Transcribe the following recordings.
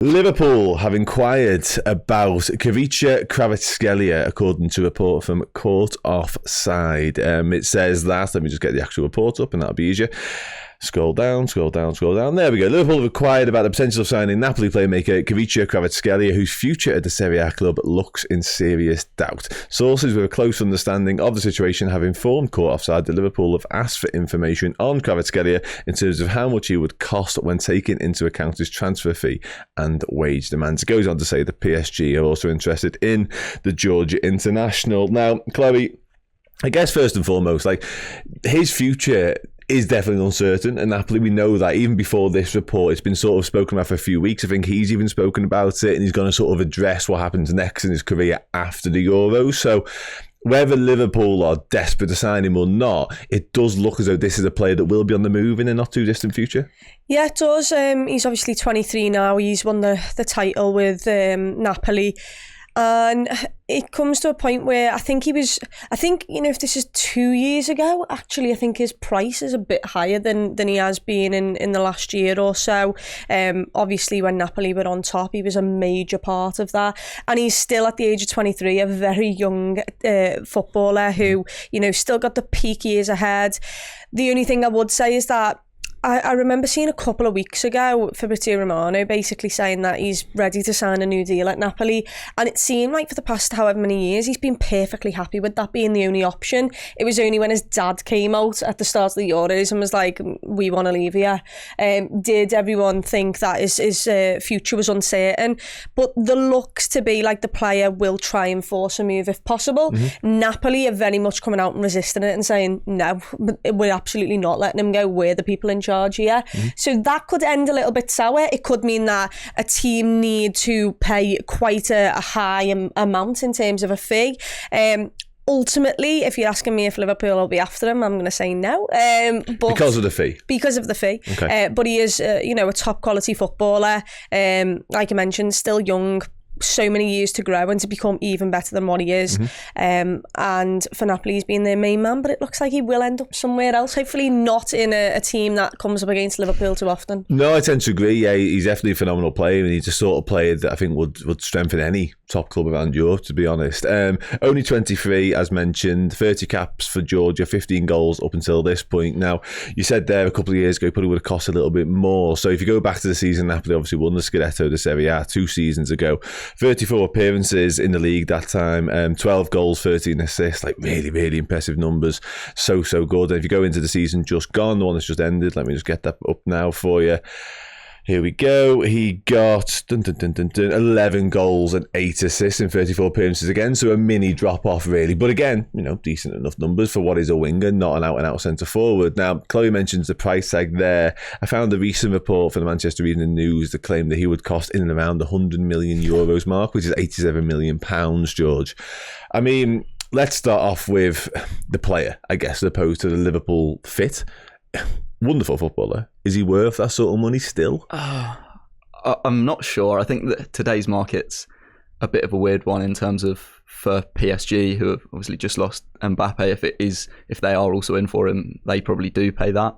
Liverpool have inquired about Khvicha Kvaratskhelia, according to a report from Court Offside. It says that, let me just get the actual report up and that'll be easier. Scroll down. There we go. Liverpool have inquired about the potential of signing Napoli playmaker Khvicha Kvaratskhelia, whose future at the Serie A club looks in serious doubt. Sources with a close understanding of the situation have informed Court Offside that Liverpool have asked for information on Kvaratskhelia in terms of how much he would cost when taking into account his transfer fee and wage demands. It goes on to say that PSG are also interested in the Georgia international. Now, Chloe, I guess first and foremost, like, his future is definitely uncertain at Napoli. We know that even before this report, it's been sort of spoken about for a few weeks. I think he's even spoken about it, and he's going to sort of address what happens next in his career after the Euros. So whether Liverpool are desperate to sign him or not, it does look as though this is a player that will be on the move in a not too distant future. Yeah, it does. He's obviously 23 now. He's won the title with Napoli. And it comes to a point where I think, you know, if this is 2 years ago, actually, I think his price is a bit higher than he has been in the last year or so. Obviously, when Napoli were on top, he was a major part of that. And he's still, at the age of 23, a very young footballer who, you know, still got the peak years ahead. The only thing I would say is that I remember seeing a couple of weeks ago Fabrizio Romano basically saying that he's ready to sign a new deal at Napoli, and it seemed like for the past however many years he's been perfectly happy with that being the only option. It was only when his dad came out at the start of the Euros and was like, we want to leave here, did everyone think that his future was uncertain. But the looks to be like the player will try and force a move if possible. Napoli are very much coming out and resisting it and saying, no, we're absolutely not letting him go. We're the people in charge here. So that could end a little bit sour. It could mean that a team need to pay quite a high amount in terms of a fee. Ultimately, if you're asking me if Liverpool will be after him, I'm going to say no. But because of the fee? Because of the fee. Okay. But he is, you know, a top quality footballer. Like I mentioned, still young. So many years to grow and to become even better than what he is. And for Napoli, he's been their main man, but it looks like he will end up somewhere else. Hopefully not in a team that comes up against Liverpool too often. No, I tend to agree. Yeah, he's definitely a phenomenal player, and he's the sort of player that I think would strengthen any top club around Europe, to be honest. Only 23, as mentioned, 30 caps for Georgia, 15 goals up until this point. Now, you said there a couple of years ago, probably would have cost a little bit more. So if you go back to the season, Napoli obviously won the Scudetto de Serie A 2 seasons ago. 34 appearances in the league that time, 12 goals, 13 assists, like really, really impressive numbers. So good. And if you go into the season just gone, the one that's just ended, let me just get that up now for you. Here we go. He got 11 goals and 8 assists in 34 appearances again. So a mini drop off, really. But again, you know, decent enough numbers for what is a winger, not an out and out centre forward. Now, Chloe mentions the price tag there. I found a recent report from the Manchester Evening News that claimed that he would cost in and around the €100 million mark, which is £87 million, George. I mean, let's start off with the player, I guess, as opposed to the Liverpool fit. Wonderful footballer. Is he worth that sort of money still? I'm not sure. I think that today's market's a bit of a weird one in terms of for PSG, who have obviously just lost Mbappe. If they are also in for him, they probably do pay that.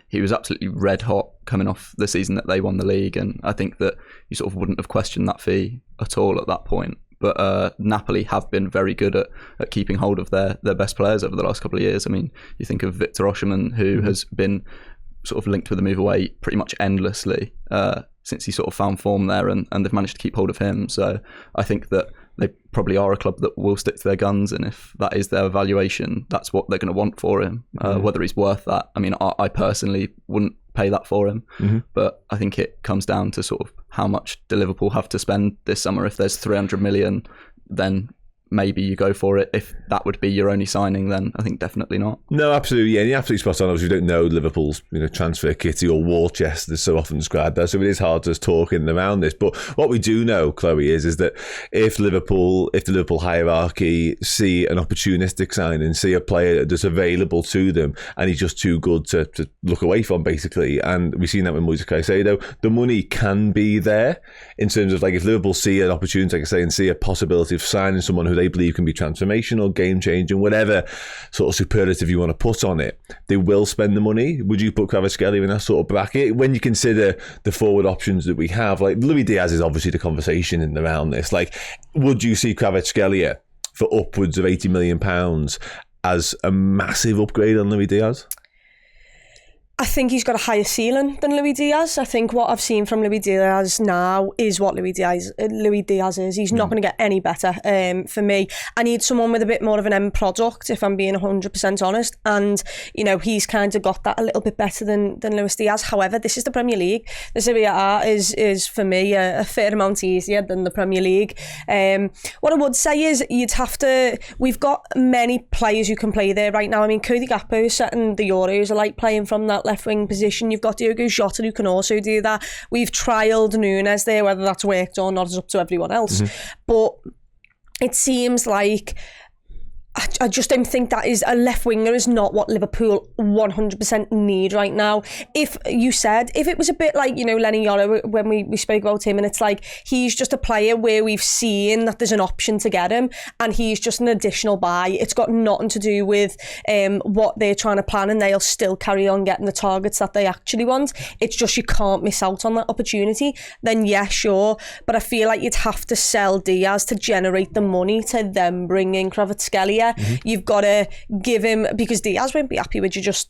He was absolutely red hot coming off the season that they won the league, and I think that you sort of wouldn't have questioned that fee at all at that point. But Napoli have been very good at keeping hold of their best players over the last couple of years. I mean, you think of Victor Osimhen, who has been sort of linked with the move away pretty much endlessly since he sort of found form there, and they've managed to keep hold of him. So I think that they probably are a club that will stick to their guns, and if that is their evaluation, that's what they're going to want for him. Whether he's worth that, I mean, I personally wouldn't pay that for him, but I think it comes down to sort of how much do Liverpool have to spend this summer. If there's 300 million, then maybe you go for it. If that would be your only signing, then I think definitely not. No, absolutely. Yeah, and you're absolutely spot on. Obviously, we don't know Liverpool's transfer kitty or war chest that's so often described there, so it is hard to talk in and around this. But what we do know, Chloe, is that if the Liverpool hierarchy see an opportunistic signing, see a player that's available to them, and he's just too good to look away from, basically, and we've seen that with Moises Caicedo, the money can be there in terms of, like, if Liverpool see an opportunity, like I say, and see a possibility of signing someone who they they believe can be transformational, game-changing, whatever sort of superlative you want to put on it, they will spend the money. Would you put Kvaratskhelia in that sort of bracket? When you consider the forward options that we have, like Luis Diaz is obviously the conversation in around this. Like, would you see Kvaratskhelia for upwards of £80 million as a massive upgrade on Luis Diaz? I think he's got a higher ceiling than Luis Diaz. I think what I've seen from Luis Diaz now is what Luis Diaz is. He's not going to get any better for me. I need someone with a bit more of an end product, if I'm being 100% honest. And, you know, he's kind of got that a little bit better than Luis Diaz. However, this is the Premier League. The Serie A is for me, a fair amount easier than the Premier League. What I would say is we've got many players who can play there right now. I mean, Cody Gakpo is setting the Euros. I like playing from that left wing position. You've got Diogo Jota who can also do that. We've trialled Nunes there. Whether that's worked or not is up to everyone else. But it seems like I just don't think that is a left winger is not what Liverpool 100% need right now. If it was a bit like, you know, Lenny Yoro when we spoke about him, and it's like he's just a player where we've seen that there's an option to get him and he's just an additional buy. It's got nothing to do with what they're trying to plan, and they'll still carry on getting the targets that they actually want. It's just you can't miss out on that opportunity. Then yeah, sure, but I feel like you'd have to sell Diaz to generate the money to then bring in Kvaratskhelia. You've got to give him, because Diaz won't be happy with you just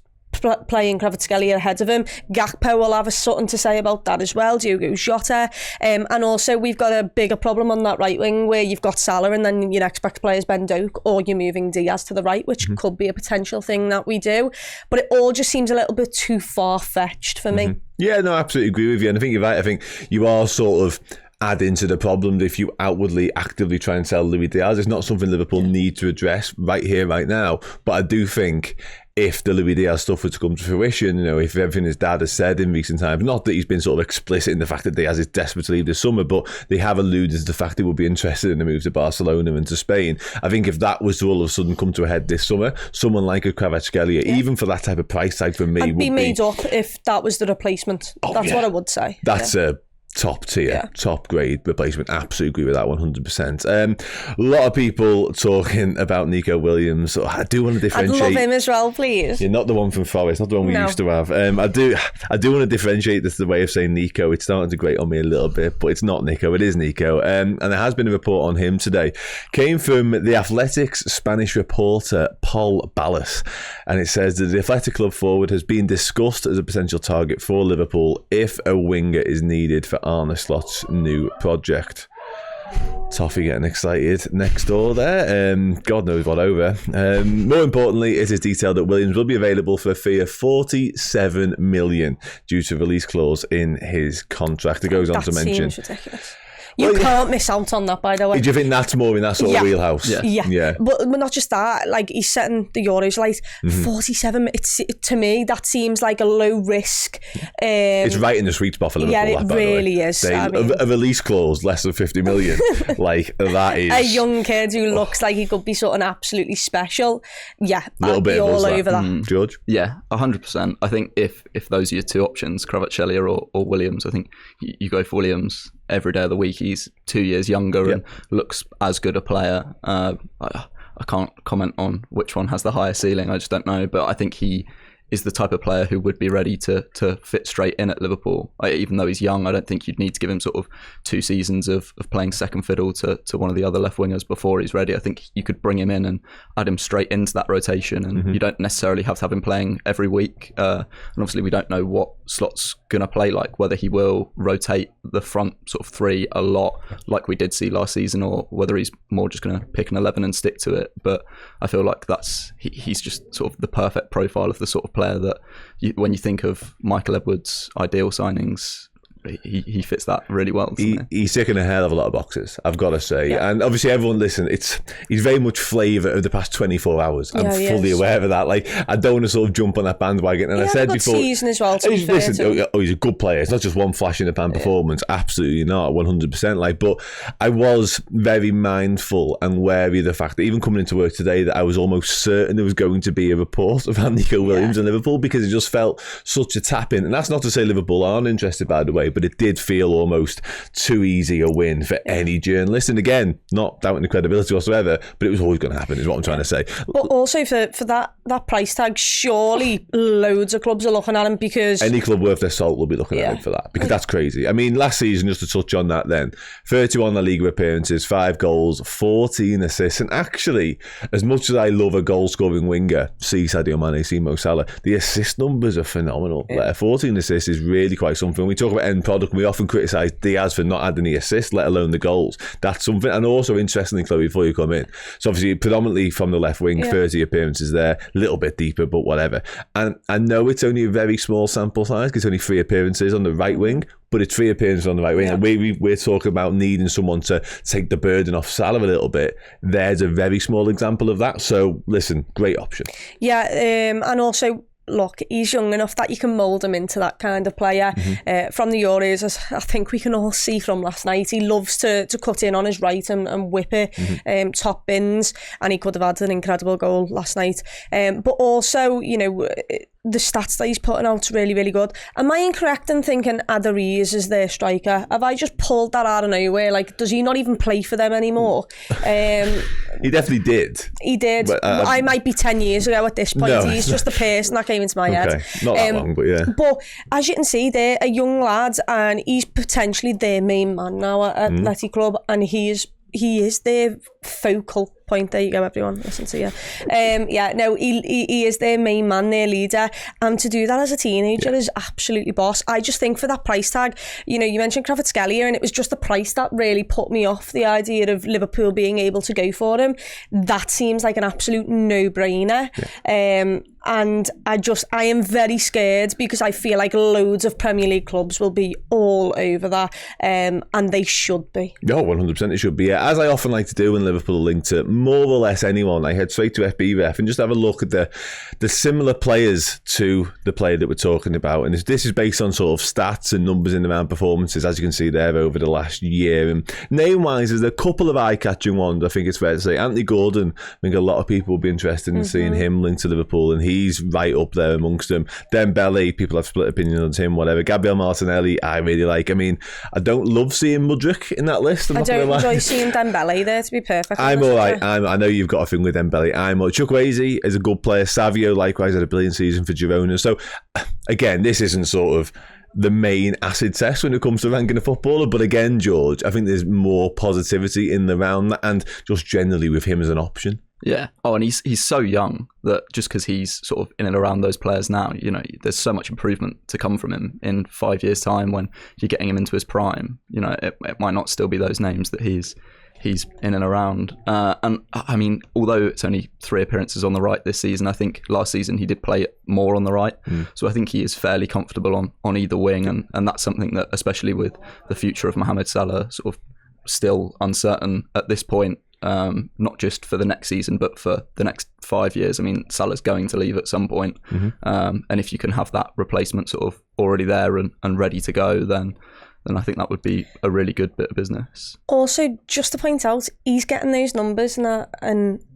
playing Kvaratskhelia ahead of him. Gakpo will have something to say about that as well, Diogo Jota. And also we've got a bigger problem on that right wing where you've got Salah and then your next back player is Ben Doak, or you're moving Diaz to the right, which could be a potential thing that we do. But it all just seems a little bit too far-fetched for me. Yeah, no, I absolutely agree with you. And I think you're right. I think you are sort of adding to the problem if you outwardly actively try and sell Luis Diaz. It's not something Liverpool need to address right here, right now. But I do think if the Luis Diaz stuff were to come to fruition, you know, if everything his dad has said in recent times, not that he's been sort of explicit in the fact that Diaz is desperate to leave this summer, but they have alluded to the fact they would be interested in the move to Barcelona and to Spain. I think if that was to all of a sudden come to a head this summer, someone like a Kvaratskhelia, even for that type of price tag for me, I'd be made up if that was the replacement. That's what I would say. That's a top tier, top grade replacement. Absolutely agree with that 100%. A lot of people talking about Nico Williams. I do want to differentiate. I'd love him as well, please. You're not the one from Forest, not the one we used to have. I do want to differentiate this, the way of saying Nico. It's starting to grate on me a little bit, but it's not Nico, it is Nico. And there has been a report on him today. Came from the Athletic's Spanish reporter, Paul Ballas. And it says that the Athletic club forward has been discussed as a potential target for Liverpool if a winger is needed for Arne Slot's new project. Toffee getting excited next door there. God knows what over. More importantly, it is detailed that Williams will be available for a fee of $47 million due to release clause in his contract. It goes on to mention. That seems ridiculous. You can't miss out on that, by the way. Do you think that's more in that sort of wheelhouse? Yeah. But not just that, like he's setting the Euros like 47. To me, that seems like a low risk. It's right in the sweet spot for Liverpool. Yeah, it really is. A release clause less than 50 million. Like that is a young kid who looks like he could be something absolutely special. Yeah, I'd be all over that. George? Yeah, 100%. I think if those are your two options, Kvaratskhelia or Williams, I think you go for Williams every day of the week. He's 2 years younger and looks as good a player. I can't comment on which one has the higher ceiling. I just don't know. But I think he is the type of player who would be ready to fit straight in at Liverpool. Even though he's young, I don't think you'd need to give him sort of 2 seasons of playing second fiddle to one of the other left wingers before he's ready. I think you could bring him in and add him straight into that rotation, and you don't necessarily have to have him playing every week. And obviously we don't know what Slot's going to play like, whether he will rotate the front sort of three a lot like we did see last season, or whether he's more just going to pick an 11 and stick to it. But I feel like he's just sort of the perfect profile of the sort of player that when you think of Michael Edwards' ideal signings, he fits that really well. He's ticking a hell of a lot of boxes, I've got to say. Yeah. And obviously everyone listen, he's very much flavour of the past 24 hours. I'm fully aware of that. Like, I don't want to sort of jump on that bandwagon. And I said before, season as well, he's a good player. It's not just one flash in the pan performance. Absolutely not, 100%. Like, but I was very mindful and wary of the fact that even coming into work today, that I was almost certain there was going to be a report about Nico Williams and Liverpool, because it just felt such a tap in. And that's not to say Liverpool aren't interested, by the way, but it did feel almost too easy a win for any journalist. And again, not doubting the credibility whatsoever, but it was always going to happen, is what I'm trying to say. But also for that price tag, surely loads of clubs are looking at him, because any club worth their salt will be looking at him for that, because that's crazy. I mean, last season, just to touch on that then, 31 La Liga appearances, 5 goals, 14 assists. And actually, as much as I love a goal-scoring winger, see Sadio Mane, see Mo Salah, the assist numbers are phenomenal. Like, 14 assists is really quite something. When we talk about end product, we often criticise Diaz for not adding the assists, let alone the goals. That's something. And also, interestingly, Chloe, before you come in, so obviously predominantly from the left wing, 30 appearances there, a little bit deeper, but whatever. And I know it's only a very small sample size, because it's only 3 appearances on the right wing, but it's 3 appearances on the right wing. And we're talking about needing someone to take the burden off Salah a little bit. There's a very small example of that. So listen, great option. Yeah, and also, look, he's young enough that you can mould him into that kind of player. From the Euros, as I think we can all see from last night, he loves to cut in on his right and whip it, top bins, and he could have had an incredible goal last night. But also, you know, the stats that he's putting out's really, really good. Am I incorrect in thinking Adariz is their striker? Have I just pulled that out of nowhere? Like, does he not even play for them anymore? He definitely did. He did. But, I might be 10 years ago at this point. No. He's just the person that came into my head. Not that long, but yeah. But as you can see, they're a young lad, and he's potentially their main man now at Athletic Club, and he is their focal point. There you go, everyone. Listen to you. He is their main man, their leader, and to do that as a teenager is absolutely boss. I just think for that price tag, you know, you mentioned Kvaratskhelia, and it was just the price that really put me off the idea of Liverpool being able to go for him. That seems like an absolute no-brainer. And I am very scared, because I feel like loads of Premier League clubs will be all over that, and they should be. No, 100% it should be. Yeah. As I often like to do when Liverpool are linked to more or less anyone, I head straight to FBref and just have a look at the similar players to the player that we're talking about. And this is based on sort of stats and numbers in around performances, as you can see there, over the last year. And name-wise, there's a couple of eye-catching ones, I think it's fair to say. Anthony Gordon, I think a lot of people will be interested in seeing him linked to Liverpool, and he's right up there amongst them. Dembele, people have split opinions on him, whatever. Gabriel Martinelli, I really like. I mean, I don't love seeing Mudryk in that list. I don't enjoy seeing Dembele there, to be perfect. I'm all right. I know you've got a thing with Dembele. Chukwueze is a good player. Savio, likewise, had a brilliant season for Girona. So, again, this isn't sort of the main acid test when it comes to ranking a footballer. But again, George, I think there's more positivity in the round, and just generally with him as an option. Yeah. Oh, and he's so young that just because he's sort of in and around those players now, you know, there's so much improvement to come from him in 5 years' time when you're getting him into his prime. You know, it might not still be those names that he's in and around. And I mean, although it's only 3 appearances on the right this season, I think last season he did play more on the right. So I think he is fairly comfortable on either wing. And that's something that, especially with the future of Mohamed Salah sort of still uncertain at this point, not just for the next season, but for the next 5 years. I mean, Salah's going to leave at some point. And if you can have that replacement sort of already there and ready to go, then I think that would be a really good bit of business. Also, just to point out, he's getting those numbers in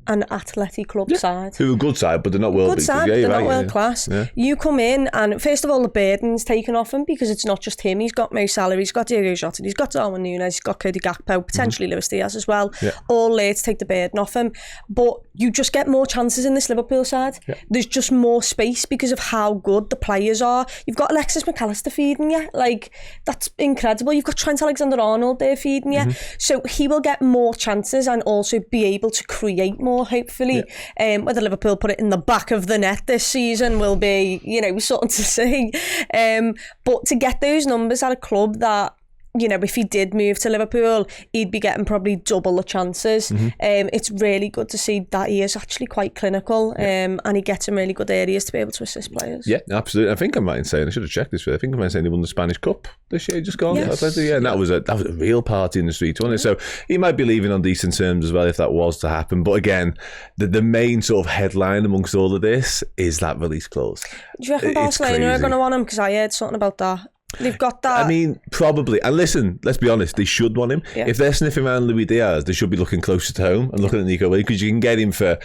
an Athletic Club side. Who are a good side, but they're not world good side, they're not world class. Yeah. You come in, and first of all, the burden's taken off him, because it's not just him. He's got Mo Salah, he's got Diego Jota, he's got Darwin Núñez, he's got Cody Gakpo, potentially Luis Diaz as well. All there to take the burden off him. But you just get more chances in this Liverpool side. There's just more space because of how good the players are. You've got Alexis McAllister feeding you. Like, that's incredible. You've got Trent Alexander-Arnold there feeding you. So he will get more chances and also be able to create more, hopefully. Whether Liverpool put it in the back of the net this season will be, you know, something to see. But to get those numbers at a club that, you know, if he did move to Liverpool, he'd be getting probably double the chances. It's really good to see that he is actually quite clinical, and he gets in really good areas to be able to assist players. Yeah, absolutely. I think I might say, I should have checked this, but I think I might say he won the Spanish Cup this year, just gone. Yes. And that was a real party in the street, wasn't it? So he might be leaving on decent terms as well if that was to happen. But again, the main sort of headline amongst all of this is that release clause. Do you reckon Barcelona are going to want him? Because I heard something about that. They've got that. I mean, probably. And listen, let's be honest, they should want him. If they're sniffing around Luis Diaz, they should be looking closer to home and looking at Nico, because you can get him for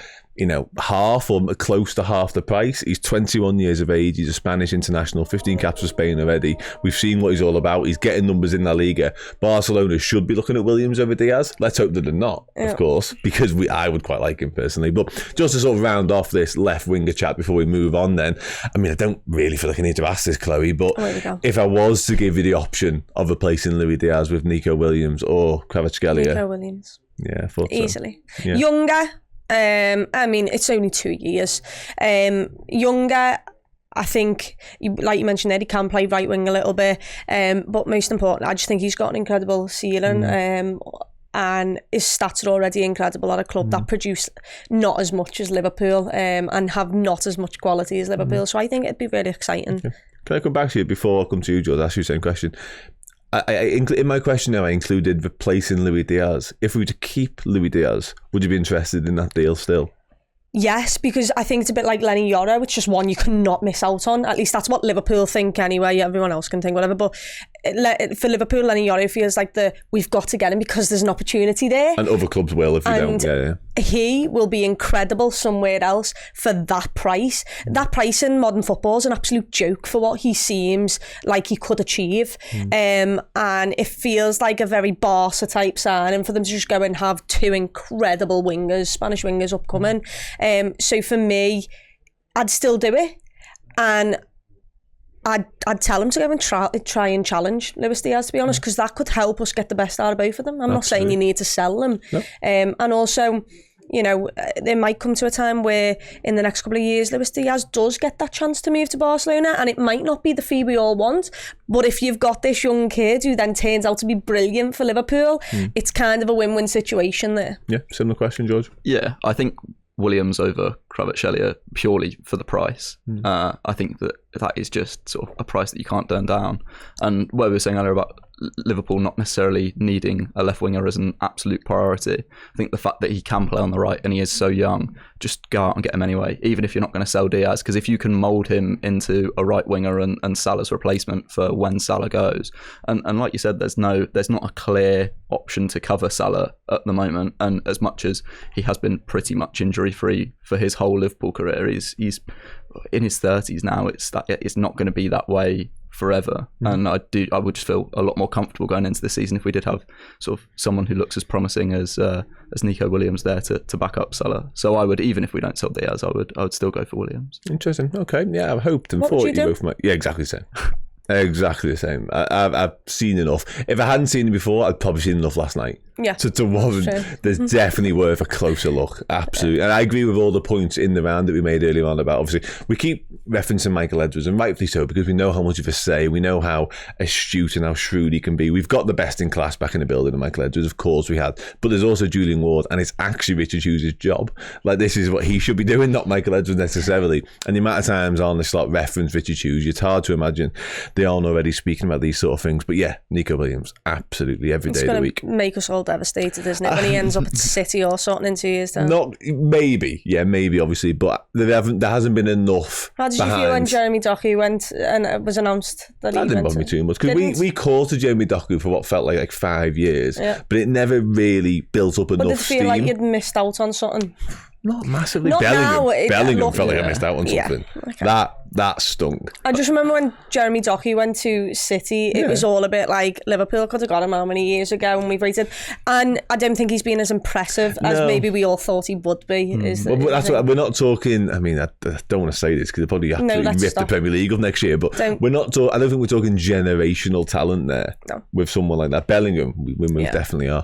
half or close to half the price. He's 21 years of age. He's a Spanish international, 15 caps for Spain already. We've seen what he's all about. He's getting numbers in La Liga. Barcelona should be looking at Williams over Diaz. Let's hope that they're not, of course, because I would quite like him personally. But just to sort of round off this left winger chat before we move on then, I mean, I don't really feel like I need to ask this, Chloe, but if I was to give you the option of replacing Luis Diaz with Nico Williams or Kvaratskhelia. Nico Williams. Yeah, I thought so. Easily. Yeah. Younger. I mean, it's only 2 years. Younger, I think, like you mentioned there, he can play right wing a little bit. But most important, I just think he's got an incredible ceiling. And his stats are already incredible at a club that produce not as much as Liverpool and have not as much quality as Liverpool. So I think it'd be really exciting. Okay. Can I come back to you before I come to you, George? Ask you the same question. In my question now, I included replacing Luis Diaz. If we were to keep Luis Diaz, would you be interested in that deal still? Yes, because I think it's a bit like Lenny Yoro, which is one you cannot miss out on. At least that's what Liverpool think anyway. Everyone else can think whatever. But for Liverpool, Lenny Yoro feels like we've got to get him because there's an opportunity there. And other clubs will if you don't. Yeah. He will be incredible somewhere else for that price. That price in modern football is an absolute joke for what he seems like he could achieve. And it feels like a very Barca type signing for them to just go and have two incredible wingers, Spanish wingers upcoming. So for me, I'd still do it, and I'd tell him to go and try and challenge Luis Diaz, to be honest, because that could help us get the best out of both of them. I'm not saying you need to sell them. No. And also, there might come to a time where in the next couple of years, Luis Diaz does get that chance to move to Barcelona, and it might not be the fee we all want, but if you've got this young kid who then turns out to be brilliant for Liverpool, it's kind of a win-win situation there. Yeah, similar question, George. Yeah, I think Williams over Kvaratskhelia purely for the price. I think that is just sort of a price that you can't turn down. And what we were saying earlier about Liverpool not necessarily needing a left winger as an absolute priority, I think the fact that he can play on the right and he is so young, just go out and get him anyway, even if you're not going to sell Diaz, because if you can mould him into a right winger and Salah's replacement for when Salah goes, and like you said, there's not a clear option to cover Salah at the moment, and as much as he has been pretty much injury free for his whole Liverpool career, he's in his 30s now. It's not going to be that way forever, and I would just feel a lot more comfortable going into the season if we did have sort of someone who looks as promising as Nico Williams there to back up Salah. So I would, even if we don't sell Diaz, I would still go for Williams. Interesting. Okay, yeah, I've hoped and thought you both might. Yeah, exactly the same. Exactly the same. I've seen enough. If I hadn't seen it before, I'd probably seen enough last night. Yeah. To warrant, there's definitely worth a closer look. Absolutely. And I agree with all the points in the round that we made earlier on about, obviously, we keep referencing Michael Edwards, and rightfully so, because we know how much of a say, we know how astute and how shrewd he can be. We've got the best in class back in the building of Michael Edwards, of course we had. But there's also Julian Ward, and it's actually Richard Hughes' job. Like, this is what he should be doing, not Michael Edwards necessarily. And the amount of times Arne slot reference Richard Hughes, it's hard to imagine they aren't already speaking about these sort of things. But yeah, Nico Williams, absolutely every day of the week. It's going to make us all devastated, isn't it, when he ends up at City or something in 2 years time? Maybe, obviously, but there hasn't been enough. How did you feel when Jeremy Doku went and it was announced that he went? That didn't bother me too much, because we courted Jeremy Doku for what felt like 5 years, but it never really built up enough steam. Did it feel like you'd missed out on something? Not massively. Not Bellingham felt like I missed out on something. Okay. That stunk. I just remember when Jeremy Doku went to City, it was all a bit like Liverpool could have got him how many years ago, and we've rated. And I don't think he's been as impressive as maybe we all thought he would be. We're not talking. I mean, I don't want to say this because they'll probably absolutely rip the Premier League up next year. But we're not. I don't think we're talking generational talent there with someone like that. Bellingham, we most definitely are.